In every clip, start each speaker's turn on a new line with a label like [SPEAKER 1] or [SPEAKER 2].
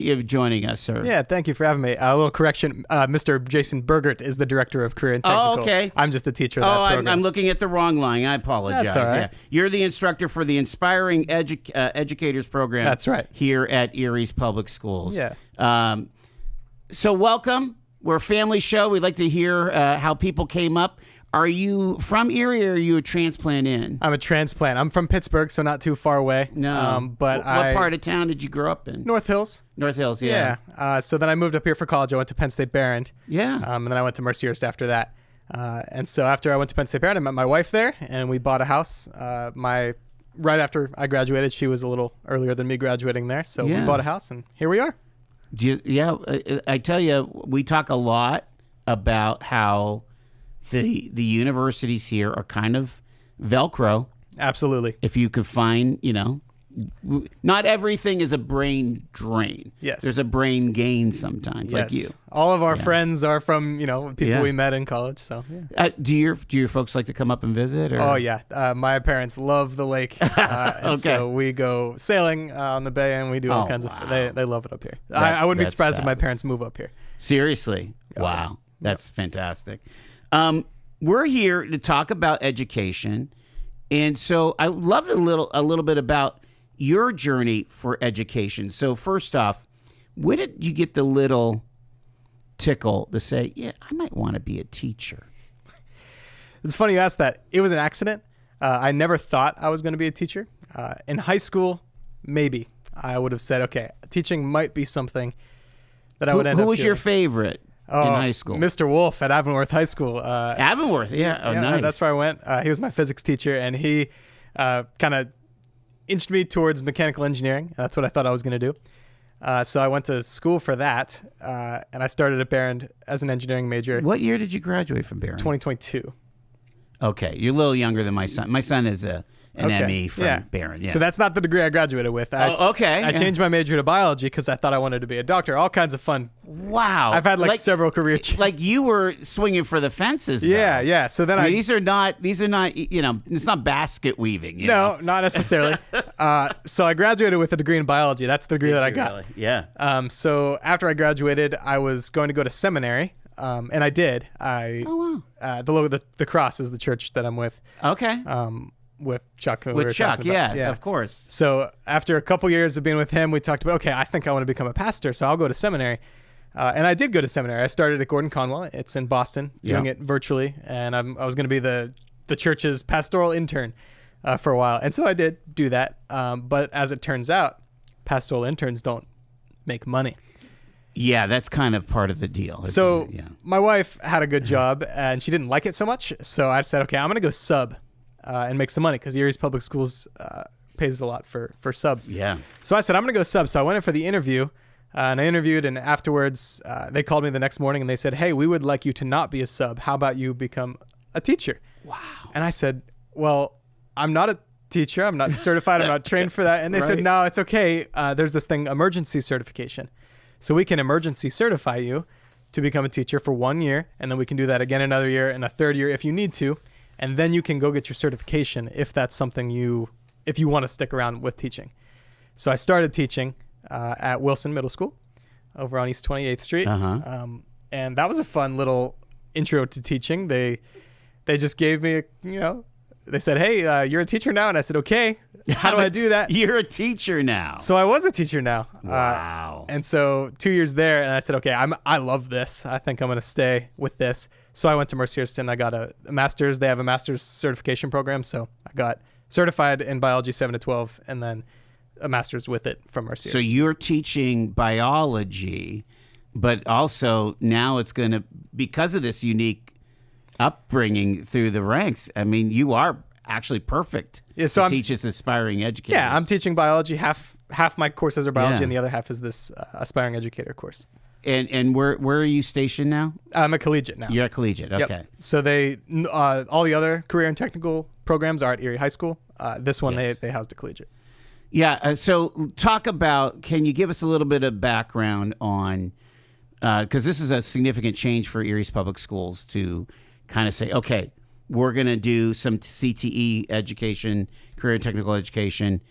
[SPEAKER 1] you joining us, sir.
[SPEAKER 2] Yeah, thank you for having me. A little correction. Mr. Jason Bergert is the director of Career and Technical.
[SPEAKER 1] Oh, okay.
[SPEAKER 2] I'm just the teacher of that program.
[SPEAKER 1] I'm looking at the wrong line. I apologize.
[SPEAKER 2] That's all right.
[SPEAKER 1] Yeah. You're the instructor for the Inspiring Educators program.
[SPEAKER 2] That's right.
[SPEAKER 1] Here at Erie's Public Schools.
[SPEAKER 2] Yeah.
[SPEAKER 1] So welcome. We're a family show. We'd like to hear how people came up. Are you from Erie or are you a transplant in?
[SPEAKER 2] I'm a transplant. I'm from Pittsburgh, so not too far away.
[SPEAKER 1] No.
[SPEAKER 2] But
[SPEAKER 1] what part of town did you grow up in?
[SPEAKER 2] North Hills.
[SPEAKER 1] North Hills, yeah.
[SPEAKER 2] So then I moved up here for college. I went to Penn State Behrend.
[SPEAKER 1] Yeah.
[SPEAKER 2] And then I went to Mercyhurst after that. And so after I went to Penn State Behrend, I met my wife there, and we bought a house. Right after I graduated, she was a little earlier than me graduating there. So we bought a house, and here we are.
[SPEAKER 1] I tell you, we talk a lot about how the universities here are kind of Velcro.
[SPEAKER 2] Absolutely.
[SPEAKER 1] If you could find, not everything is a brain drain.
[SPEAKER 2] Yes.
[SPEAKER 1] There's a brain gain sometimes, like you.
[SPEAKER 2] All of our friends are from, people we met in college. So
[SPEAKER 1] do your folks like to come up and visit? Or?
[SPEAKER 2] Oh, yeah. My parents love the lake. And so we go sailing on the bay, and we do all kinds of they love it up here. I wouldn't be surprised if my parents move up here.
[SPEAKER 1] Seriously? Wow. That's fantastic. We're here to talk about education. And so I would love a little bit about your journey for education. So first off, when did you get the little tickle to say, yeah, I might want to be a teacher?
[SPEAKER 2] It's funny you asked that. It was an accident. I never thought I was going to be a teacher. In high school, maybe I would have said, okay, teaching might be something that I would end up doing.
[SPEAKER 1] Who was your favorite in high school?
[SPEAKER 2] Mr. Wolf at Avonworth High School.
[SPEAKER 1] Avonworth, yeah. Oh, nice.
[SPEAKER 2] That's where I went. He was my physics teacher, and he kind of inched me towards mechanical engineering. That's what I thought I was going to do. So I went to school for that, and I started at Behrend as an engineering major.
[SPEAKER 1] What year did you graduate from Behrend?
[SPEAKER 2] 2022.
[SPEAKER 1] Okay, you're a little younger than my son. My son is an ME from Behrend. Yeah.
[SPEAKER 2] So that's not the degree I graduated with. I changed my major to biology because I thought I wanted to be a doctor. All kinds of fun.
[SPEAKER 1] Wow.
[SPEAKER 2] I've had several career changes.
[SPEAKER 1] Like you were swinging for the fences.
[SPEAKER 2] Yeah, yeah. So then
[SPEAKER 1] these are not. It's not basket weaving.
[SPEAKER 2] No, not necessarily. So I graduated with a degree in biology. That's the degree that I got.
[SPEAKER 1] Really? Yeah.
[SPEAKER 2] So after I graduated, I was going to go to seminary. And I did.
[SPEAKER 1] Oh wow.
[SPEAKER 2] The Cross is the church that I'm with.
[SPEAKER 1] Okay.
[SPEAKER 2] With Chuck.
[SPEAKER 1] With Chuck, yeah, of course.
[SPEAKER 2] So after a couple years of being with him, we talked about, okay, I think I want to become a pastor, so I'll go to seminary. And I did go to seminary. I started at Gordon Conwell. It's in Boston, doing it virtually, and I was going to be the church's pastoral intern for a while. And so I did do that. But as it turns out, pastoral interns don't make money.
[SPEAKER 1] Yeah, that's kind of part of the deal.
[SPEAKER 2] So my wife had a good job, and she didn't like it so much. So I said, okay, I'm going to go sub and make some money because Erie's Public Schools pays a lot for subs.
[SPEAKER 1] Yeah.
[SPEAKER 2] So I said, I'm going to go sub. So I went in for the interview, and I interviewed, and afterwards they called me the next morning, and they said, hey, we would like you to not be a sub. How about you become a teacher?
[SPEAKER 1] Wow.
[SPEAKER 2] And I said, well, I'm not a teacher. I'm not certified. I'm not trained for that. And they said, no, it's okay. There's this thing, emergency certification. So we can emergency certify you to become a teacher for 1 year, and then we can do that again another year and a third year if you need to, and then you can go get your certification if that's something if you want to stick around with teaching. So I started teaching at Wilson Middle School over on East 28th Street, and that was a fun little intro to teaching. They just gave me they said, hey, you're a teacher now, and I said, okay. How do I do that?
[SPEAKER 1] You're a teacher now.
[SPEAKER 2] So I was a teacher now.
[SPEAKER 1] Wow.
[SPEAKER 2] And so 2 years there, and I said, okay, I love this. I think I'm going to stay with this. So I went to Mercyhurst, and I got a master's. They have a master's certification program. So I got certified in biology 7 to 12, and then a master's with it from Mercyhurst.
[SPEAKER 1] So you're teaching biology, but also now it's going to, because of this unique upbringing through the ranks, I mean, you are actually perfect to teach this aspiring educators.
[SPEAKER 2] Yeah, I'm teaching biology. Half my courses are biology, and the other half is this aspiring educator course.
[SPEAKER 1] And where are you stationed now?
[SPEAKER 2] I'm a collegiate now.
[SPEAKER 1] You're a collegiate, okay.
[SPEAKER 2] Yep. So they all the other career and technical programs are at Erie High School. This one, they housed a collegiate.
[SPEAKER 1] Yeah, so can you give us a little bit of background on, because this is a significant change for Erie's Public Schools to kind of say, okay, we're going to do some CTE education, career and technical education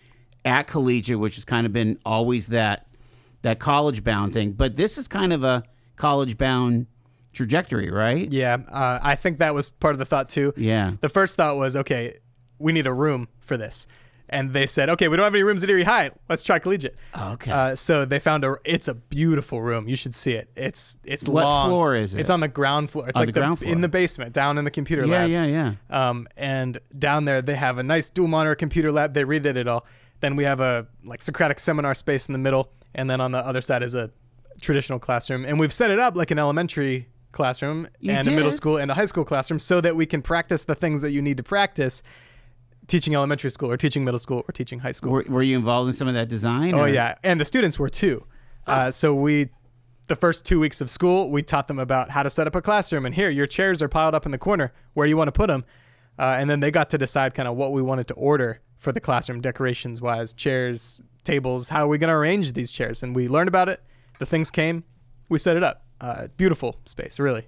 [SPEAKER 1] at collegiate, which has kind of been always that that college-bound thing. But this is kind of a college-bound trajectory, right?
[SPEAKER 2] Yeah, I think that was part of the thought too.
[SPEAKER 1] Yeah.
[SPEAKER 2] The first thought was, okay, we need a room for this. And they said, okay, we don't have any rooms at Erie High. Let's try collegiate.
[SPEAKER 1] Okay.
[SPEAKER 2] So they found it's a beautiful room. You should see it. It's
[SPEAKER 1] what
[SPEAKER 2] long.
[SPEAKER 1] What floor is it?
[SPEAKER 2] It's on the ground floor. It's
[SPEAKER 1] On
[SPEAKER 2] like
[SPEAKER 1] the ground floor.
[SPEAKER 2] in the basement, down in the computer
[SPEAKER 1] Yeah,
[SPEAKER 2] labs.
[SPEAKER 1] yeah.
[SPEAKER 2] And down there they have a nice dual monitor computer lab. They redid it all. Then we have a like Socratic seminar space in the middle, and then on the other side is a traditional classroom. And we've set it up like an elementary classroom and a middle school and a high school classroom so that we can practice the things that you need to practice teaching elementary school or teaching middle school or teaching high school.
[SPEAKER 1] Were you involved in some of that design?
[SPEAKER 2] Oh, yeah. And the students were too. So the first 2 weeks of school, we taught them about how to set up a classroom. And here, your chairs are piled up in the corner. Where do you want to put them? And then they got to decide kind of what we wanted to order for the classroom, decorations-wise, chairs, tables. How are we going to arrange these chairs? And we learned about it. The things came. We set it up. Beautiful space, really.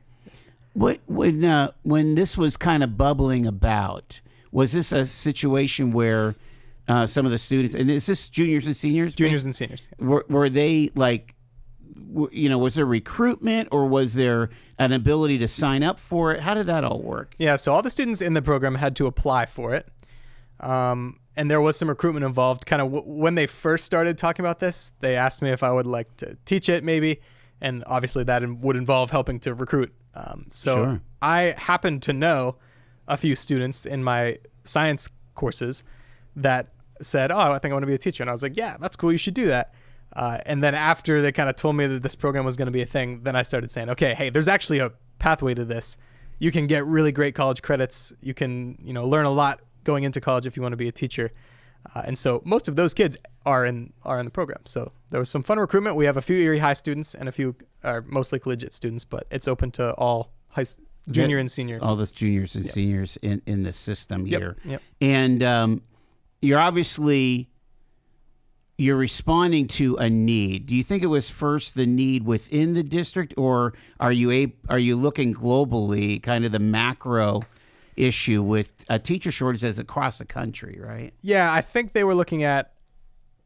[SPEAKER 1] When this was kind of bubbling about, was this a situation where some of the students, and is this juniors and seniors?
[SPEAKER 2] Juniors and seniors.
[SPEAKER 1] Were they like, was there recruitment or was there an ability to sign up for it? How did that all work?
[SPEAKER 2] Yeah, so all the students in the program had to apply for it. And there was some recruitment involved. Kind of when they first started talking about this, they asked me if I would like to teach it maybe. And obviously that would involve helping to recruit.
[SPEAKER 1] Sure.
[SPEAKER 2] I happened to know a few students in my science courses that said, oh, I think I want to be a teacher. And I was like, yeah, that's cool. You should do that. And then after they kind of told me that this program was going to be a thing, then I started saying, okay, hey, there's actually a pathway to this. You can get really great college credits. You can, learn a lot going into college if you want to be a teacher. And so most of those kids are in the program. So there was some fun recruitment. We have a few Erie High students and a few mostly collegiate students, but it's open to all junior and senior.
[SPEAKER 1] All those juniors and seniors in the system here.
[SPEAKER 2] Yep.
[SPEAKER 1] And you're responding to a need. Do you think it was first the need within the district, or are you looking globally, kind of the macro issue with a teacher shortage as across the country, right?
[SPEAKER 2] Yeah, I think they were looking at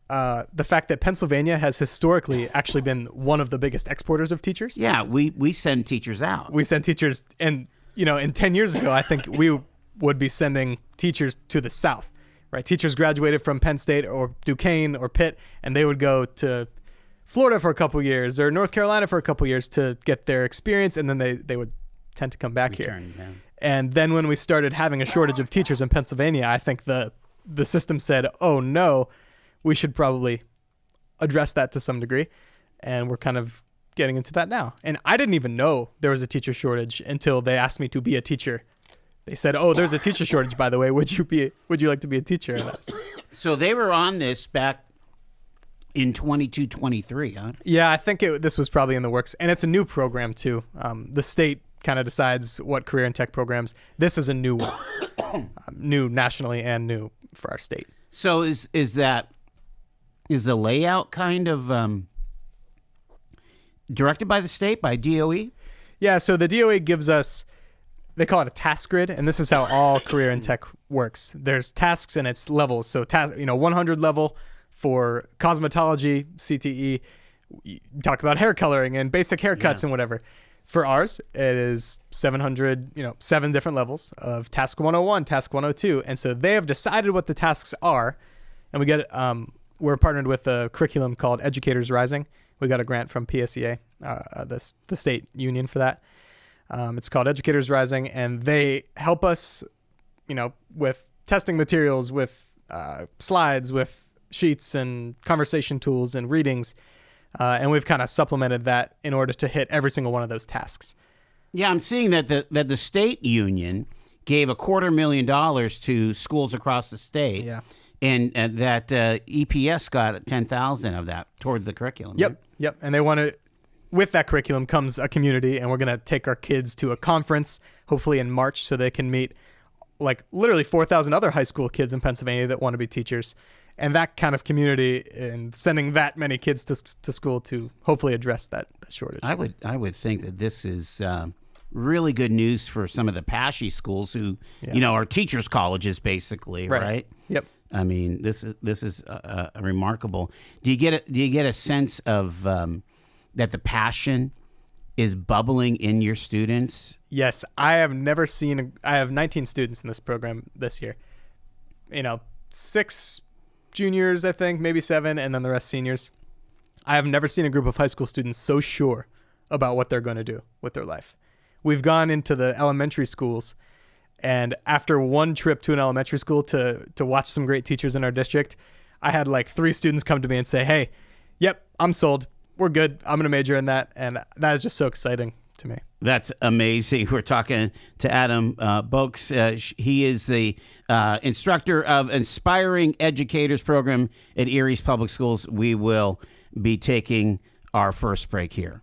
[SPEAKER 2] the fact that Pennsylvania has historically actually been one of the biggest exporters of teachers.
[SPEAKER 1] Yeah, we send teachers out.
[SPEAKER 2] We send teachers, and in 10 years ago, I think we would be sending teachers to the South, right? Teachers graduated from Penn State or Duquesne or Pitt, and they would go to Florida for a couple years or North Carolina for a couple years to get their experience, and then they would tend to come back here.
[SPEAKER 1] Yeah.
[SPEAKER 2] And then when we started having a shortage of teachers in Pennsylvania, I think the system said, oh no, we should probably address that to some degree. And we're kind of getting into that now. And I didn't even know there was a teacher shortage until they asked me to be a teacher. They said, oh, there's a teacher shortage, by the way. Would you like to be a teacher?
[SPEAKER 1] So they were on this back in 22, 23, huh?
[SPEAKER 2] Yeah, I think this was probably in the works. And it's a new program too. The state kind of decides what career and tech programs. This is a new one, new nationally and new for our state.
[SPEAKER 1] So is the layout kind of directed by the state, by DOE?
[SPEAKER 2] Yeah, so the DOE gives us, they call it a task grid, and this is how all career and tech works. There's tasks and it's levels. So 100 level for cosmetology, CTE. You talk about hair coloring and basic haircuts and whatever. For ours, it is 700, 7 different levels of task 101, task 102. And so they have decided what the tasks are. And we're partnered with a curriculum called Educators Rising. We got a grant from PSEA, the state union for that. It's called Educators Rising. And they help us, with testing materials, with slides, with sheets and conversation tools and readings. And we've kind of supplemented that in order to hit every single one of those tasks.
[SPEAKER 1] Yeah, I'm seeing that the state union gave $250,000 to schools across the state.
[SPEAKER 2] Yeah.
[SPEAKER 1] And that EPS got $10,000 of that toward the curriculum.
[SPEAKER 2] Yep.
[SPEAKER 1] Right?
[SPEAKER 2] Yep. And they wanted, with that curriculum comes a community, and we're going to take our kids to a conference, hopefully in March, so they can meet like literally 4,000 other high school kids in Pennsylvania that want to be teachers. And that kind of community and sending that many kids to school to hopefully address that shortage.
[SPEAKER 1] I would think that this is really good news for some of the PASHE schools who, are teachers' colleges basically, right?
[SPEAKER 2] Yep.
[SPEAKER 1] I mean, this is remarkable. Do you get a sense of that the passion is bubbling in your students?
[SPEAKER 2] Yes, I have never seen. I have 19 students in this program this year. 6 juniors, I think, maybe 7, and then the rest seniors. I have never seen a group of high school students so sure about what they're going to do with their life. We've gone into the elementary schools, and after one trip to an elementary school to watch some great teachers in our district, I had like 3 students come to me and say, "Hey, yep, I'm sold. We're good. I'm going to major in that." And that is just so exciting to me.
[SPEAKER 1] That's amazing. We're talking to Adam Boaks. He is the instructor of Inspiring Educators program at Erie's Public Schools. We will be taking our first break here.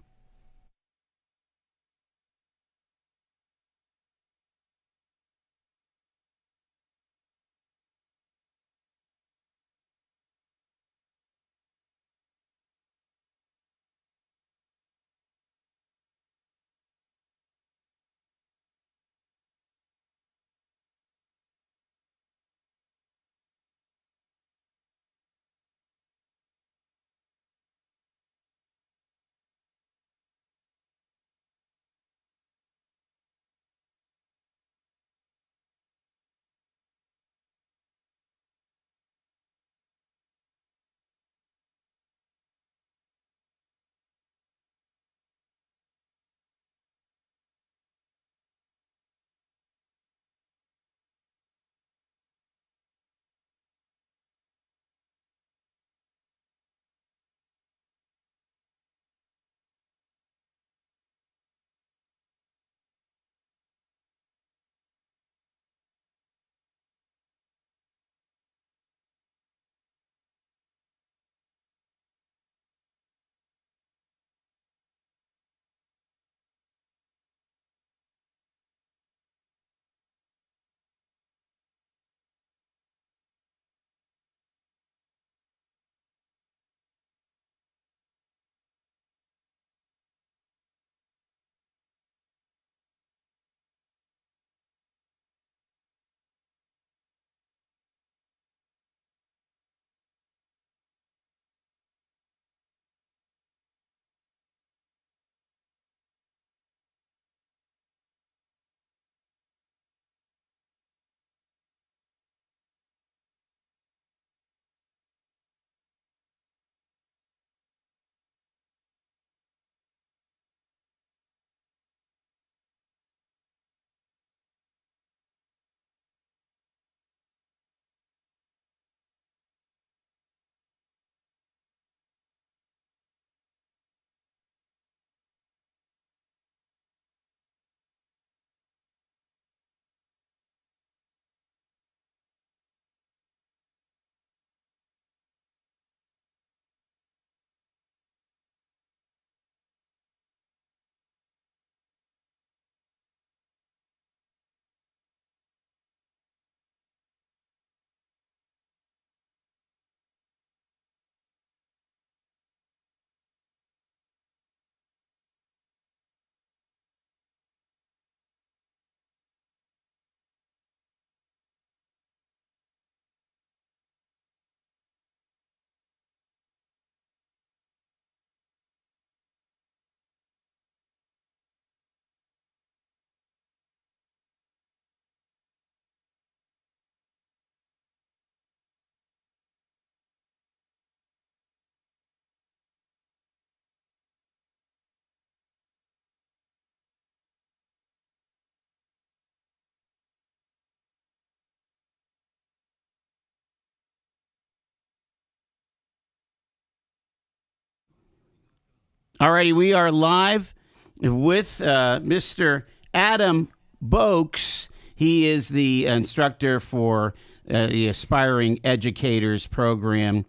[SPEAKER 1] Alrighty, we are live with Mr. Adam Boaks. He is the instructor for the Aspiring Educators program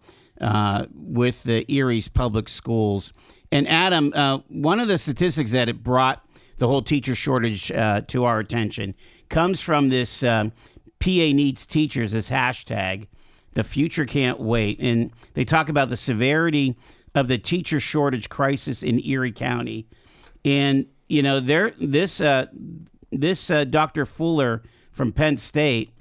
[SPEAKER 1] with the Erie's Public Schools. And Adam, one of the statistics that it brought the whole teacher shortage to our attention comes from this PA Needs Teachers, this hashtag, the future can't wait. And they talk about the severity of the teacher shortage crisis in Erie County. And, you know, this Dr. Fuller from Penn State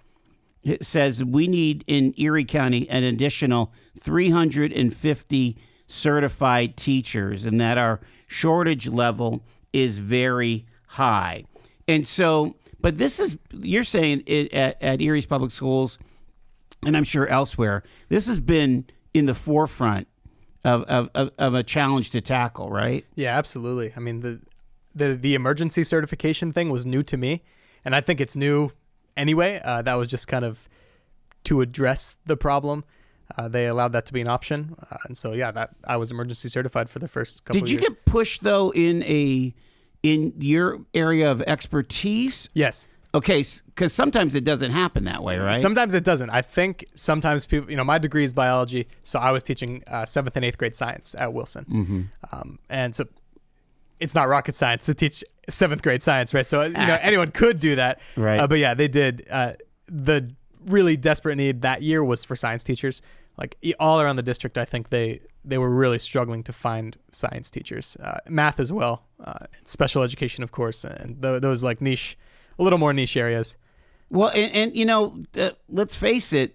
[SPEAKER 1] It says we need in Erie County an additional 350 certified teachers, and that our shortage level is very high. And so, but this is, you're saying at Erie's Public Schools, and I'm sure elsewhere, this has been in the forefront of a challenge to tackle, right?
[SPEAKER 2] Yeah, absolutely. I mean, the emergency certification thing was new to me, and I think it's new anyway. That was just kind of to address the problem. They allowed that to be an option, and so that I was emergency certified for the first couple of years.
[SPEAKER 1] Did you get pushed though in your area of expertise?
[SPEAKER 2] Yes.
[SPEAKER 1] Okay, because sometimes it doesn't happen that way, right?
[SPEAKER 2] Sometimes it doesn't. I think sometimes people, my degree is biology, so I was teaching 7th and 8th grade science at Wilson.
[SPEAKER 1] Mm-hmm.
[SPEAKER 2] And so it's not rocket science to teach 7th grade science, right? So, anyone could do that.
[SPEAKER 1] Right.
[SPEAKER 2] But yeah, they did. The really desperate need that year was for science teachers. Like all around the district, I think they were really struggling to find science teachers. Math as well, special education, of course, and those like niche, a little more niche areas.
[SPEAKER 1] Well, and let's face it,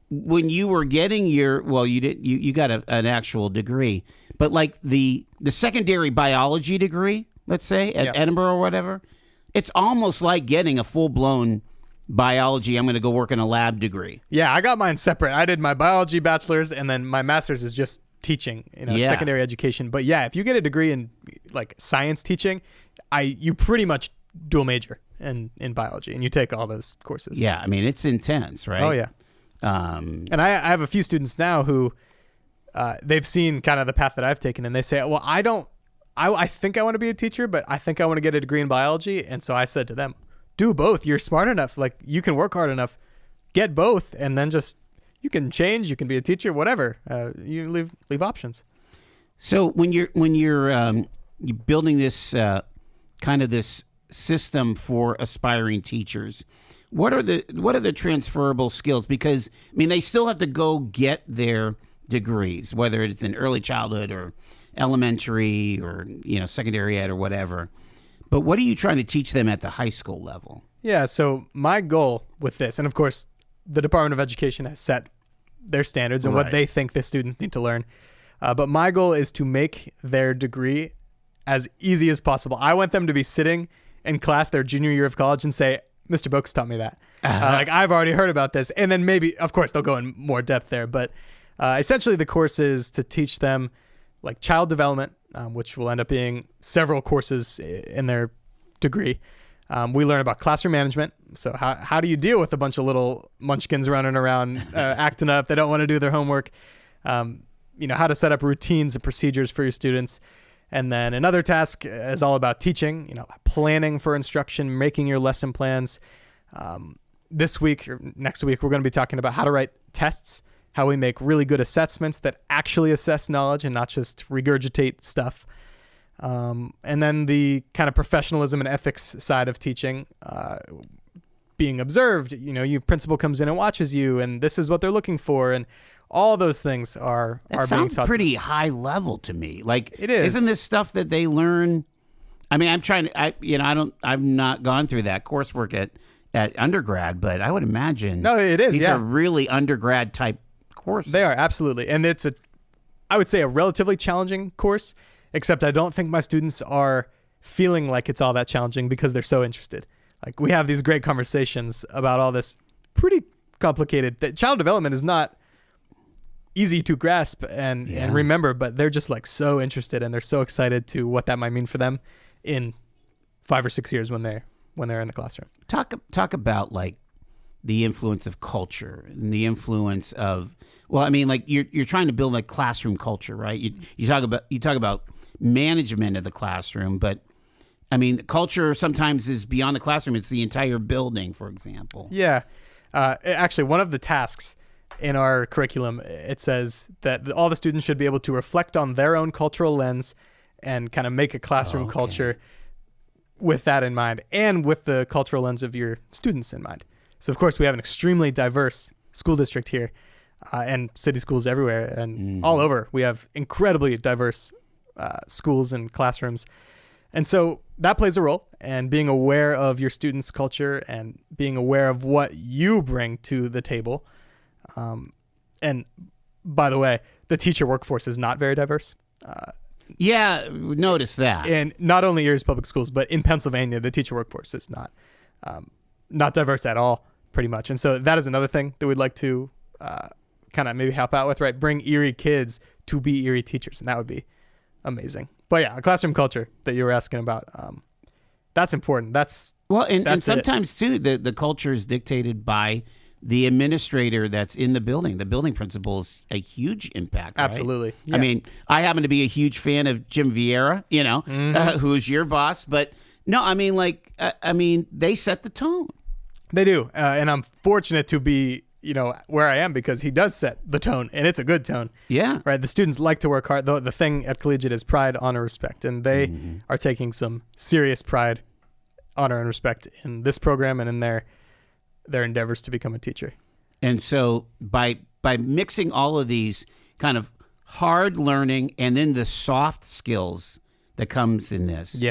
[SPEAKER 1] when you were getting you got an actual degree, but like the secondary biology degree, let's say at Edinburgh or whatever, it's almost like getting a full-blown biology, I'm going to go work in a lab degree.
[SPEAKER 2] Yeah, I got mine separate. I did my biology bachelor's, and then my master's is just teaching, secondary education. But yeah, if you get a degree in like science teaching, you pretty much dual major in biology, and you take all those courses.
[SPEAKER 1] Yeah, I mean, it's intense, right?
[SPEAKER 2] Oh, yeah. And I have a few students now who they've seen kind of the path that I've taken, and they say, well, I think I want to be a teacher, but I think I want to get a degree in biology. And so I said to them, do both. You're smart enough. Like, you can work hard enough, get both, and then you can change. You can be a teacher, whatever. You leave options. So
[SPEAKER 1] when you're building this kind of this system for aspiring teachers, what are the transferable skills? Because I mean, they still have to go get their degrees, whether it's in early childhood or elementary or secondary ed or whatever. But what are you trying to teach them at the high school level?
[SPEAKER 2] Yeah, so my goal with this, and of course, the Department of Education has set their standards and what they think the students need to learn. But my goal is to make their degree as easy as possible. I want them to be sitting in class their junior year of college and say, Mr. Boaks taught me that. Like, I've already heard about this. And then maybe, of course, they'll go in more depth there. But essentially, the course is to teach them like child development, which will end up being several courses in their degree. We learn about classroom management. So how do you deal with a bunch of little munchkins running around acting up? They don't want to do their homework. How to set up routines and procedures for your students. And then another task is all about teaching, planning for instruction, making your lesson plans. This week or next week, we're going to be talking about how to write tests, how we make really good assessments that actually assess knowledge and not just regurgitate stuff. And then the kind of professionalism and ethics side of teaching, being observed, your principal comes in and watches you, and this is what they're looking for. And all those things are being taught.
[SPEAKER 1] Sounds pretty high level to me. Like,
[SPEAKER 2] it is.
[SPEAKER 1] Isn't this stuff that they learn? I mean, I've not gone through that coursework at undergrad, but I would imagine.
[SPEAKER 2] No, it is.
[SPEAKER 1] These are really undergrad type courses.
[SPEAKER 2] They are, absolutely. And it's I would say a relatively challenging course, except I don't think my students are feeling like it's all that challenging because they're so interested. Like, we have these great conversations about all this pretty complicated, that child development is not easy to grasp and remember, but they're just like so interested, and they're so excited to what that might mean for them in 5 or 6 years when they're in the classroom.
[SPEAKER 1] Talk about like the influence of culture and the influence of, well, I mean, like you're trying to build a classroom culture, right? You talk about management of the classroom, but I mean, culture sometimes is beyond the classroom. It's the entire building, for example.
[SPEAKER 2] Yeah. Actually, one of the tasks in our curriculum, it says that all the students should be able to reflect on their own cultural lens and kind of make a classroom culture with that in mind, and with the cultural lens of your students in mind. So, of course, we have an extremely diverse school district here, and city schools everywhere and all over. We have incredibly diverse schools and classrooms. And so that plays a role, and being aware of your students' culture and being aware of what you bring to the table. And by the way, the teacher workforce is not very diverse.
[SPEAKER 1] Yeah, notice that.
[SPEAKER 2] And not only Erie's public schools, but in Pennsylvania, the teacher workforce is not diverse at all, pretty much. And so that is another thing that we'd like to kind of maybe help out with, right? Bring Erie kids to be Erie teachers, and that would be amazing. But yeah, a classroom culture that you were asking about, that's important. That's
[SPEAKER 1] and sometimes too, the culture is dictated by the administrator that's in the building. The building principal is a huge impact. Right?
[SPEAKER 2] Absolutely. Yeah.
[SPEAKER 1] I mean, I happen to be a huge fan of Jim Vieira, who's your boss. But no, I mean, they set the tone.
[SPEAKER 2] They do, and I'm fortunate to be, where I am because he does set the tone, and it's a good tone.
[SPEAKER 1] Yeah.
[SPEAKER 2] Right. The students like to work hard. The thing at Collegiate is pride, honor, respect, and they are taking some serious pride, honor, and respect in this program and in their endeavors to become a teacher.
[SPEAKER 1] And so by mixing all of these kind of hard learning and then the soft skills that comes in this,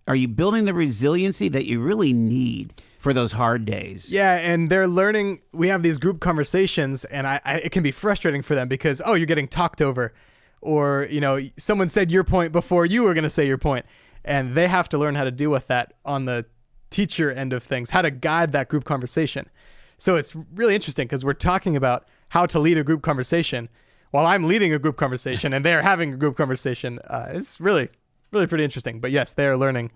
[SPEAKER 1] are you building the resiliency that you really need for those hard days?
[SPEAKER 2] Yeah, and they're learning. We have these group conversations, and it can be frustrating for them because, you're getting talked over, or, someone said your point before you were going to say your point, and they have to learn how to deal with that on the teacher end of things, how to guide that group conversation. So it's really interesting because we're talking about how to lead a group conversation while I'm leading a group conversation and they're having a group conversation. It's really, really pretty interesting. But yes, they're learning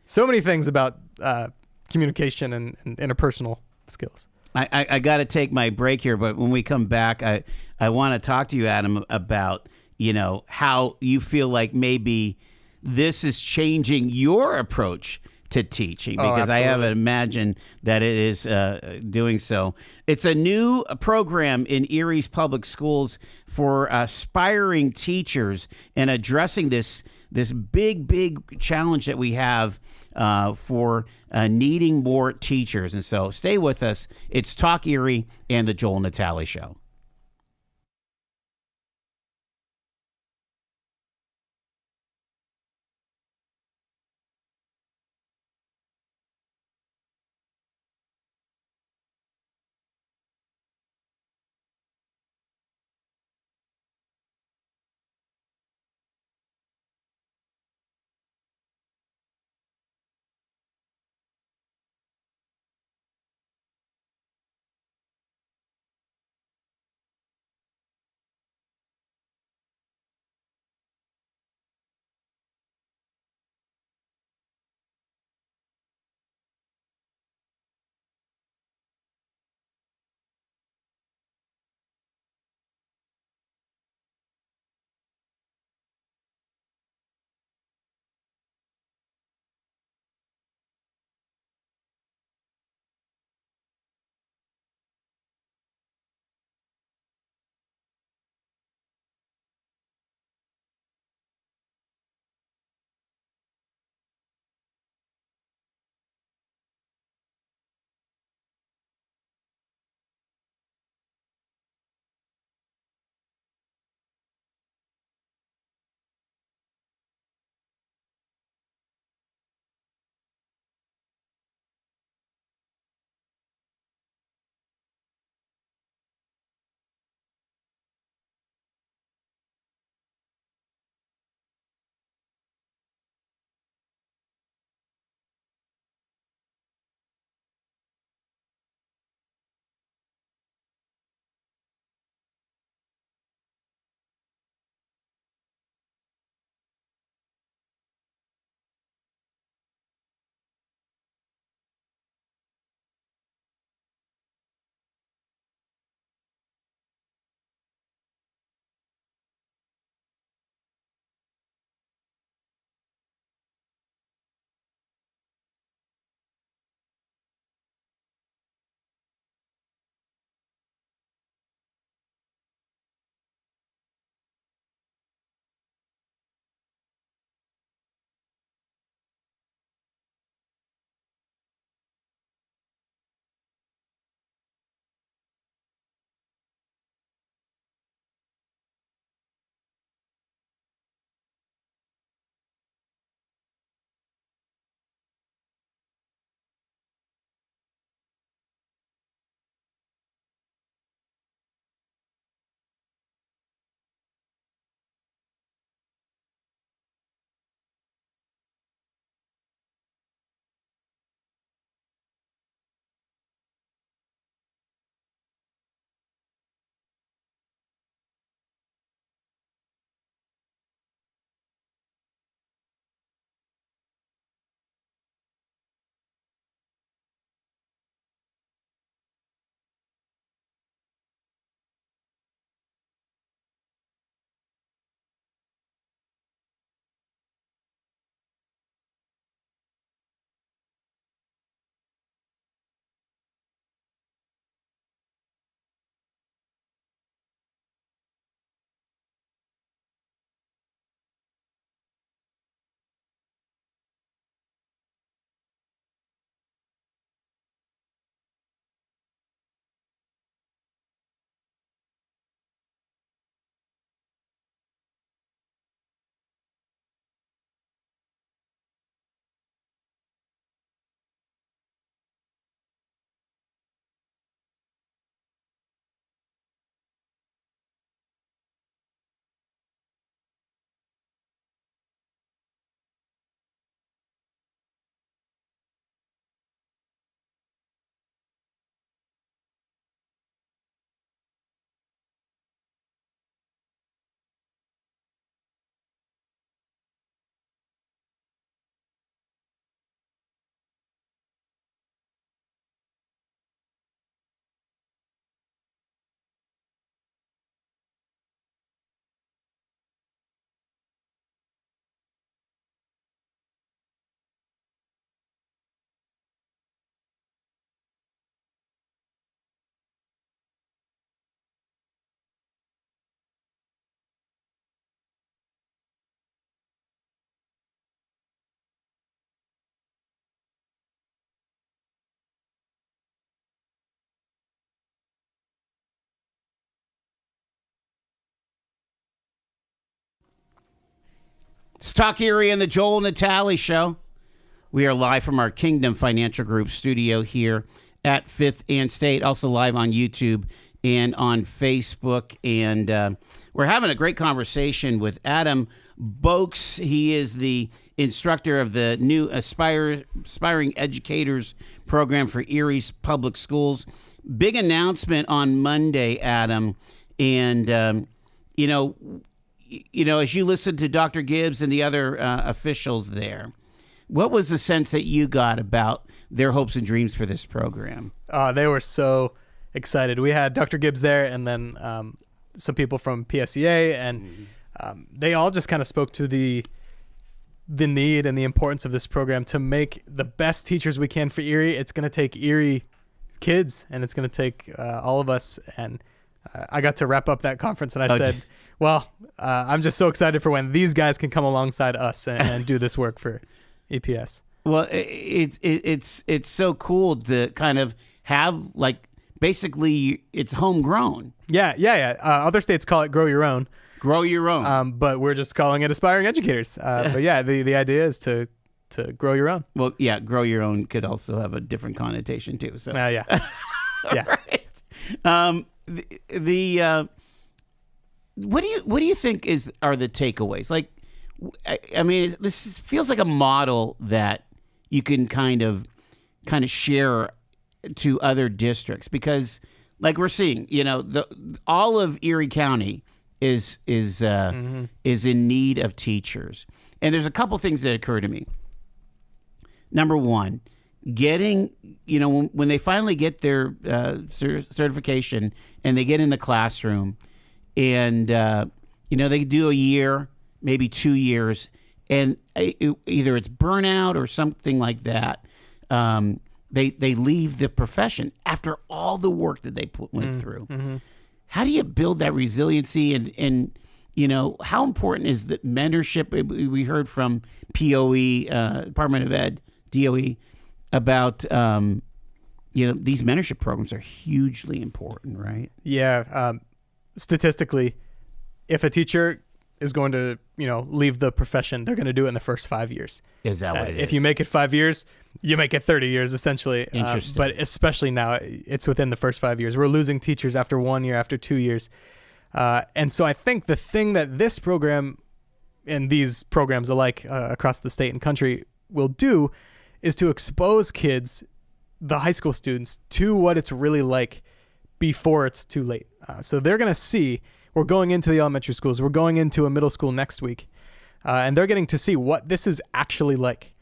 [SPEAKER 2] so many things about communication and interpersonal skills.
[SPEAKER 1] I got to take my break here, but when we come back, I want to talk to you, Adam, about how you feel like maybe this is changing your approach to teaching, because I have imagined that it is doing so. It's a new program in Erie's public schools for aspiring teachers and addressing this big challenge that we have for needing more teachers. And so stay with us. It's Talk Erie and the Joel Natale Show. It's Talk Erie and the Joel Natale Show. We are live from our Kingdom Financial Group studio here at 5th and State, also live on YouTube and on Facebook. And we're having a great conversation with Adam Boaks. He is the instructor of the new Aspiring Educators program for Erie's public schools. Big announcement on Monday, Adam. And, as you listened to Dr. Gibbs and the other officials there, what was the sense that you got about their hopes and dreams for this program?
[SPEAKER 2] They were so excited. We had Dr. Gibbs there, and then some people from PSEA, and they all just kind of spoke to the need and the importance of this program to make the best teachers we can for Erie. It's going to take Erie kids, and it's going to take all of us. And I got to wrap up that conference, and I said, well, I'm just so excited for when these guys can come alongside us and do this work for EPS.
[SPEAKER 1] Well, it's so cool to kind of have, like, basically it's homegrown.
[SPEAKER 2] Yeah. Other states call it grow your own.
[SPEAKER 1] Grow your own.
[SPEAKER 2] But we're just calling it Aspiring Educators. But yeah, the idea is to grow your own.
[SPEAKER 1] Well, yeah, grow your own could also have a different connotation too. So
[SPEAKER 2] yeah. Yeah.
[SPEAKER 1] Right. What do you think are the takeaways? Like, I mean, this feels like a model that you can kind of share to other districts, because, like we're seeing, all of Erie County is in need of teachers, and there's a couple things that occur to me. Number one, getting, when they finally get their certification and they get in the classroom, and they do a year, maybe 2 years, and either it's burnout or something like that. They leave the profession after all the work that they went through. Mm-hmm. How do you build that resiliency, and how important is the mentorship? We heard from POE, Department of Ed, DOE, about these mentorship programs are hugely important, right?
[SPEAKER 2] Yeah. Statistically, if a teacher is going to, leave the profession, they're going to do it in the first 5 years.
[SPEAKER 1] Is that what it is?
[SPEAKER 2] If you make it 5 years, you make it 30 years, essentially.
[SPEAKER 1] Interesting.
[SPEAKER 2] But especially now, it's within the first 5 years. We're losing teachers after 1 year, after 2 years. And so I think the thing that this program and these programs alike across the state and country will do is to expose kids, the high school students, to what it's really like before it's too late. So they're going to see, we're going into the elementary schools, we're going into a middle school next week, and they're getting to see what this is actually like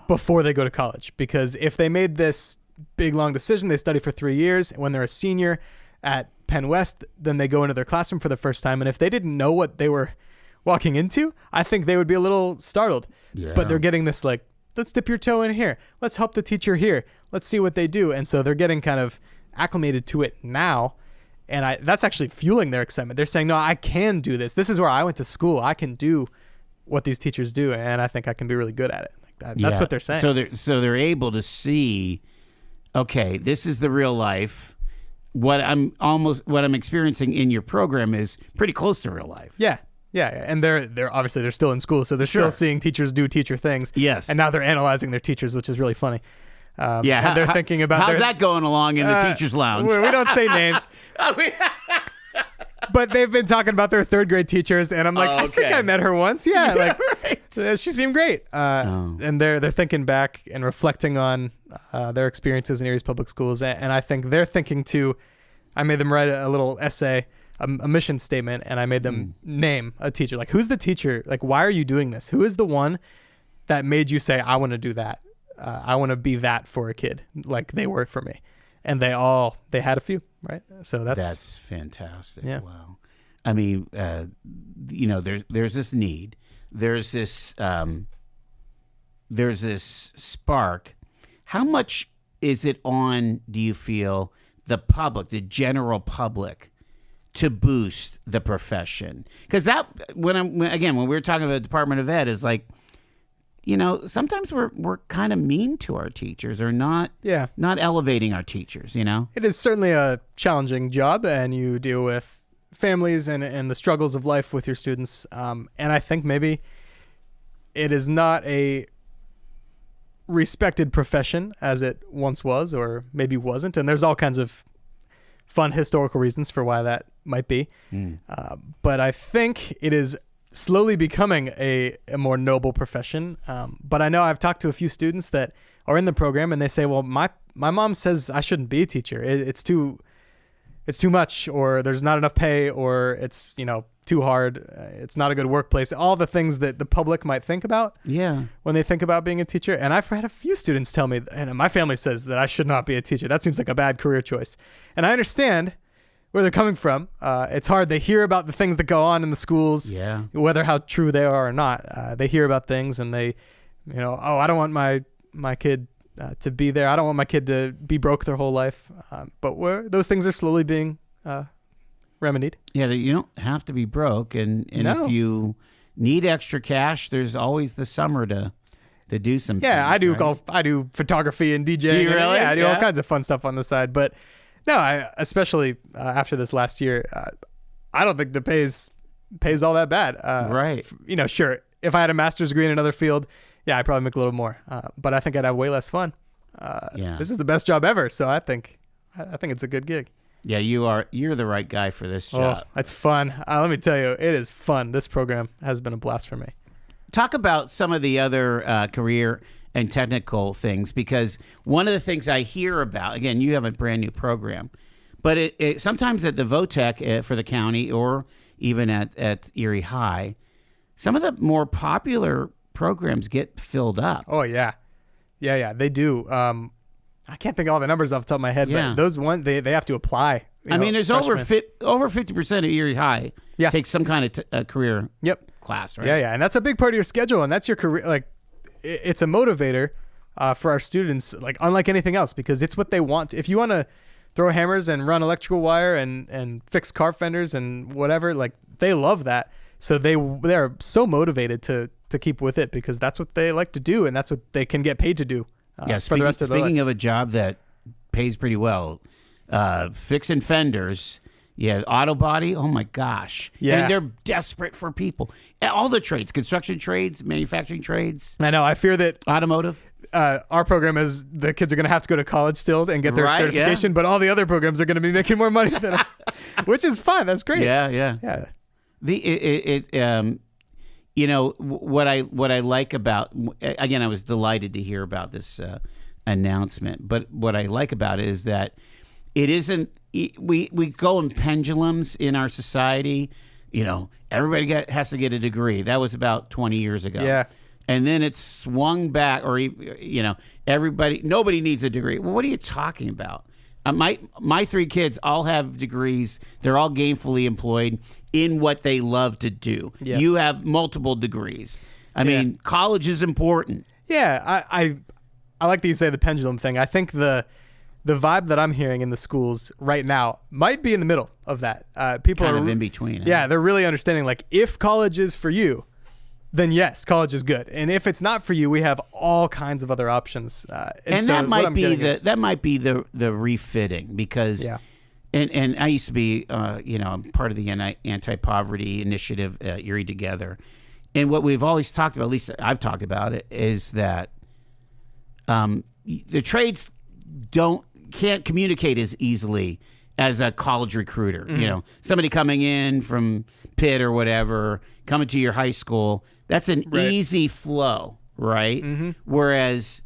[SPEAKER 2] before they go to college. Because if they made this big, long decision, they study for 3 years, and when they're a senior at Penn West, then they go into their classroom for the first time. And if they didn't know what they were walking into, I think they would be a little startled. Yeah. But they're getting this, like, let's dip your toe in here. Let's help the teacher here. Let's see what they do. And so they're getting kind of acclimated to it now. And that's actually fueling their excitement. They're saying, no, I can do this. This is where I went to school. I can do what these teachers do. And I think I can be really good at it. That's what they're saying.
[SPEAKER 1] So they're able to see, okay, this is the real life. What I'm experiencing in your program is pretty close to real life.
[SPEAKER 2] Yeah. And they're obviously they're still in school, so they're still seeing teachers do teacher things.
[SPEAKER 1] Yes.
[SPEAKER 2] And now they're analyzing their teachers, which is really funny. And they're thinking about
[SPEAKER 1] how's that going along in the teachers' lounge?
[SPEAKER 2] We don't say names. But they've been talking about their third grade teachers, and I'm like, I think I met her once. Yeah, right. She seemed great. And they're thinking back and reflecting on their experiences in Erie's public schools, and I think they're thinking too. I made them write a little essay, a mission statement, and I made them name a teacher. Like, who's the teacher? Like, why are you doing this? Who is the one that made you say, I want to do that? I want to be that for a kid, like they were for me. And they had a few, right? So that's
[SPEAKER 1] fantastic.
[SPEAKER 2] Yeah.
[SPEAKER 1] Wow. I mean, there's this need. There's this spark. How much is it on, do you feel, the public, the general public, to boost the profession? Because when we were talking about the Department of Ed, is like, sometimes we're kind of mean to our teachers, or not elevating our teachers.
[SPEAKER 2] It is certainly a challenging job, and you deal with families and the struggles of life with your students. And I think maybe it is not a respected profession as it once was, or maybe wasn't. And there's all kinds of fun historical reasons for why that might be. But I think it is slowly becoming a more noble profession. But I know I've talked to a few students that are in the program, and they say, well, my mom says I shouldn't be a teacher. It's too much, or there's not enough pay, or it's, too hard. It's not a good workplace. All the things that the public might think about when they think about being a teacher. And I've had a few students tell me, and my family says that I should not be a teacher. That seems like a bad career choice. And I understand where they're coming from. It's hard. They hear about the things that go on in the schools, whether how true they are or not. They hear about things, and they, I don't want my kid to be there. I don't want my kid to be broke their whole life. But those things are slowly being remedied.
[SPEAKER 1] Yeah, you don't have to be broke, and if you need extra cash, there's always the summer to do some things,
[SPEAKER 2] I do
[SPEAKER 1] right?
[SPEAKER 2] golf. I do photography and DJing.
[SPEAKER 1] Do you really?
[SPEAKER 2] I do all kinds of fun stuff on the side. But no, especially after this last year, I don't think the pays all that bad.
[SPEAKER 1] Right.
[SPEAKER 2] Sure, if I had a master's degree in another field, I'd probably make a little more. But I think I'd have way less fun. This is the best job ever, so I think it's a good gig.
[SPEAKER 1] Yeah, you're the right guy for this job.
[SPEAKER 2] Oh, it's fun. Let me tell you, it is fun. This program has been a blast for me.
[SPEAKER 1] Talk about some of the other career and technical things, because one of the things I hear about, again, you have a brand new program, but it sometimes at the VOTEC for the county, or even at Erie High, some of the more popular programs get filled up.
[SPEAKER 2] Oh, yeah. Yeah, they do. I can't think of all the numbers off the top of my head, but those ones, they have to apply.
[SPEAKER 1] There's over 50% of Erie High takes some kind of career class, right?
[SPEAKER 2] Yeah, and that's a big part of your schedule, and that's your career. Like, it's a motivator for our students, like unlike anything else, because it's what they want. If you want to throw hammers and run electrical wire and fix car fenders and whatever, like, they love that. So they're so motivated to keep with it, because that's what they like to do, and that's what they can get paid to do. For the rest of their life.
[SPEAKER 1] Speaking of a job that pays pretty well, fixing fenders, auto body, oh my gosh.
[SPEAKER 2] Yeah.
[SPEAKER 1] And they're desperate for people. All the trades, construction trades, manufacturing trades.
[SPEAKER 2] I know. I fear that
[SPEAKER 1] automotive.
[SPEAKER 2] Our program is the kids are going to have to go to college still and get their certification, but all the other programs are going to be making more money than us, which is fun. That's great.
[SPEAKER 1] Yeah. What I like about, again, I was delighted to hear about this announcement, but what I like about it is that it isn't, we go in pendulums in our society. Everybody has to get a degree. That was about 20 years ago.
[SPEAKER 2] Yeah.
[SPEAKER 1] And then it swung back, or nobody needs a degree. Well, what are you talking about? My three kids all have degrees. They're all gainfully employed in what they love to do. Yeah. You have multiple degrees. I mean, college is important.
[SPEAKER 2] Yeah, I like that you say the pendulum thing. I think the vibe that I'm hearing in the schools right now might be in the middle of that. People
[SPEAKER 1] kind
[SPEAKER 2] are
[SPEAKER 1] of in between.
[SPEAKER 2] Yeah, they're really understanding, like, if college is for you, then yes, college is good. And if it's not for you, we have all kinds of other options.
[SPEAKER 1] And so that might be the refitting, because and I used to be I'm part of the anti-poverty initiative, Erie Together. And what we've always talked about, at least I've talked about it, is that the trades can't communicate as easily as a college recruiter. Mm-hmm. Somebody coming in from Pitt or whatever, coming to your high school, that's an easy flow, right? Mm-hmm. Whereas,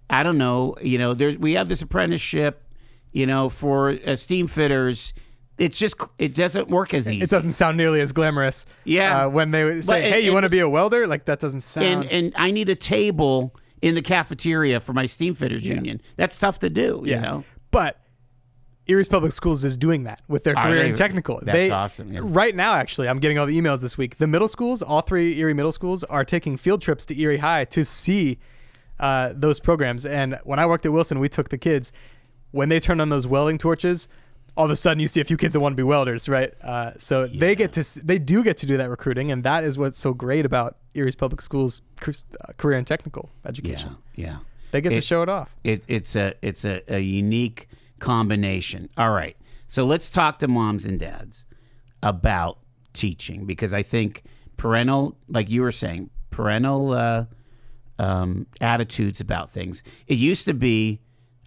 [SPEAKER 1] I don't know, we have this apprenticeship, for steam fitters. It doesn't work as easy.
[SPEAKER 2] It doesn't sound nearly as glamorous. Yeah. When they say, hey, you want to be a welder? Like, that doesn't sound.
[SPEAKER 1] And I need a table in the cafeteria for my steam fitters union. That's tough to do, you know?
[SPEAKER 2] But Erie's Public Schools is doing that with their career and technical.
[SPEAKER 1] That's awesome. Yeah.
[SPEAKER 2] Right now, actually, I'm getting all the emails this week. The middle schools, all three Erie middle schools, are taking field trips to Erie High to see those programs. And when I worked at Wilson, we took the kids. When they turn on those welding torches, all of a sudden you see a few kids that want to be welders, right? So they do get to do that recruiting, and that is what's so great about Erie's Public Schools career and technical education.
[SPEAKER 1] Yeah.
[SPEAKER 2] They get to show it off.
[SPEAKER 1] It's a unique combination. All right. So let's talk to moms and dads about teaching, because I think like you were saying, parental attitudes about things. It used to be,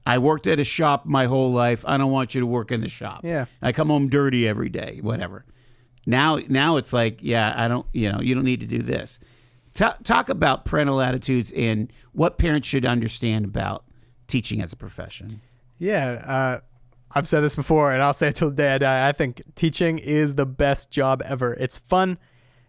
[SPEAKER 1] I worked at a shop my whole life. I don't want you to work in the shop.
[SPEAKER 2] Yeah.
[SPEAKER 1] I come home dirty every day, whatever. Now it's like, yeah, I don't, you don't need to do this. Talk about parental attitudes and what parents should understand about teaching as a profession.
[SPEAKER 2] Yeah. I've said this before, and I'll say it till the day I die. I think teaching is the best job ever. It's fun.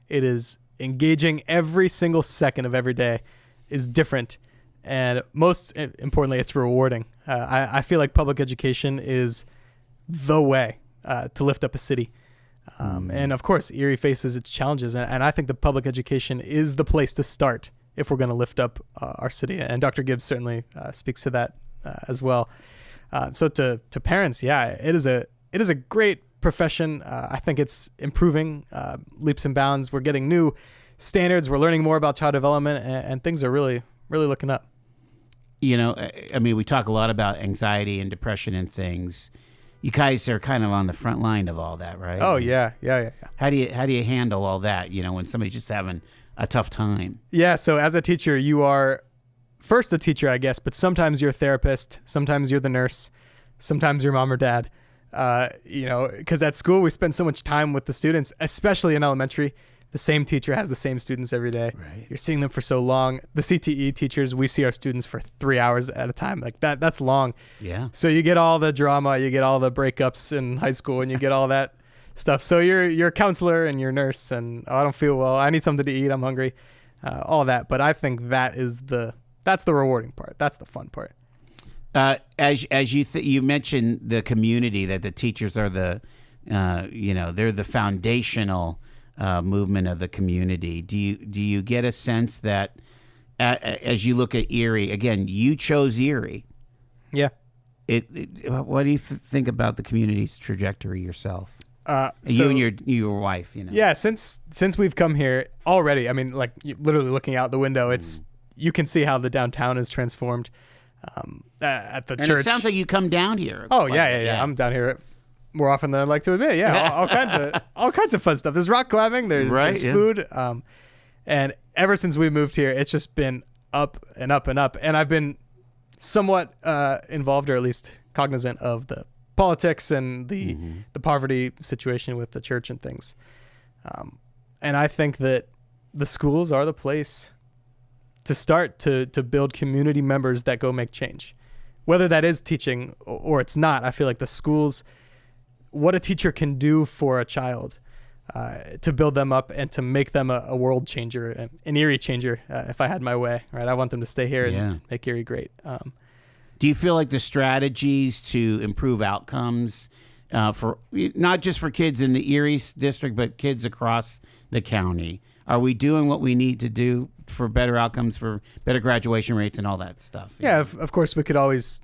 [SPEAKER 2] It is engaging. Every single second of every day is different. And most importantly, it's rewarding. I feel like public education is the way to lift up a city. And of course, Erie faces its challenges. And I think the public education is the place to start if we're going to lift up our city. And Dr. Gibbs certainly speaks to that as well. So to parents, yeah, it is a great profession. I think it's improving leaps and bounds. We're getting new standards. We're learning more about child development, and things are really, really looking up.
[SPEAKER 1] I mean, we talk a lot about anxiety and depression and things. You guys are kind of on the front line of all that, right?
[SPEAKER 2] Oh yeah.
[SPEAKER 1] How do you handle all that? When somebody's just having a tough time?
[SPEAKER 2] Yeah. So as a teacher, you are first a teacher, I guess, but sometimes you're a therapist, sometimes you're the nurse, sometimes you're mom or dad. Because at school we spend so much time with the students, especially in elementary. The same teacher has the same students every day.
[SPEAKER 1] Right.
[SPEAKER 2] You're seeing them for so long. The CTE teachers, we see our students for 3 hours at a time. Like that's long.
[SPEAKER 1] Yeah.
[SPEAKER 2] So you get all the drama, you get all the breakups in high school, and you get all that stuff. So you're a counselor and you're a nurse, and I don't feel well. I need something to eat. I'm hungry. All that. But I think that's the rewarding part. That's the fun part.
[SPEAKER 1] As you mentioned the community, that the teachers are they're the foundational movement of the community. Do you get a sense that as you look at Erie, again, you chose Erie.
[SPEAKER 2] Yeah.
[SPEAKER 1] What do you think about the community's trajectory yourself?
[SPEAKER 2] You
[SPEAKER 1] and your wife,
[SPEAKER 2] Yeah, since we've come here already, I mean, like literally looking out the window, you can see how the downtown is transformed. At the
[SPEAKER 1] and
[SPEAKER 2] church.
[SPEAKER 1] It sounds like you come down here.
[SPEAKER 2] Oh yeah. I'm down here more often than I'd like to admit. Yeah, all kinds of fun stuff. There's rock climbing. There's food. And ever since we moved here, it's just been up and up and up. And I've been somewhat involved, or at least cognizant of the politics and the poverty situation with the church and things. And I think that the schools are the place to start to build community members that go make change. Whether that is teaching or it's not, I feel like the schools, what a teacher can do for a child to build them up and to make them a world changer, an Erie changer, if I had my way, right? I want them to stay here and make Erie great.
[SPEAKER 1] Do you feel like the strategies to improve outcomes for not just for kids in the Erie district, but kids across the county, are we doing what we need to do for better outcomes, for better graduation rates and all that stuff?
[SPEAKER 2] Yeah, of course we could always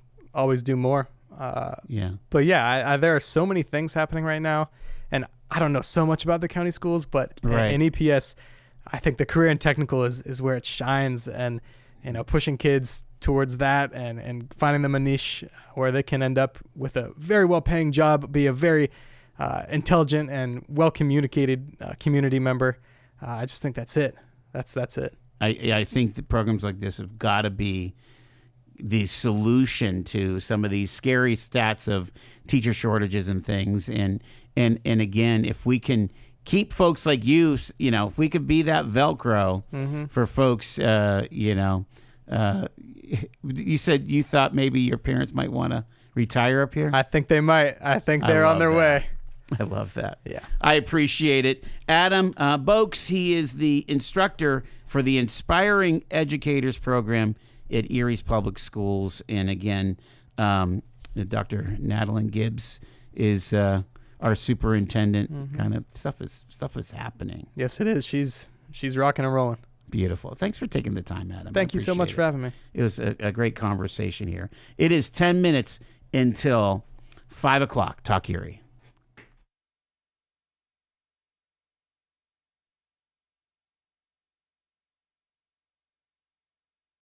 [SPEAKER 2] do more. But there are so many things happening right now, and I don't know so much about the county schools, but in EPS, I think the career and technical is where it shines, and pushing kids towards that and finding them a niche where they can end up with a very well-paying job, be a very intelligent and well-communicated community member. I just think that's it. That's it.
[SPEAKER 1] I think that programs like this have got to be the solution to some of these scary stats of teacher shortages and things. And again, if we can keep folks like you, if we could be that Velcro for folks, you said you thought maybe your parents might want to retire up here.
[SPEAKER 2] I think they might. I think they're on their way.
[SPEAKER 1] I love that.
[SPEAKER 2] Yeah.
[SPEAKER 1] I appreciate it. Adam Boaks, he is the instructor for the Inspiring Educators program at Erie's Public Schools. And again, Dr. Natalie Gibbs is our superintendent. Kind of stuff is happening.
[SPEAKER 2] Yes, it is. She's rocking and rolling.
[SPEAKER 1] Beautiful. Thanks for taking the time, Adam.
[SPEAKER 2] Thank you so much for having me.
[SPEAKER 1] It was a great conversation here. It is 10 minutes until 5 o'clock. Talk Erie.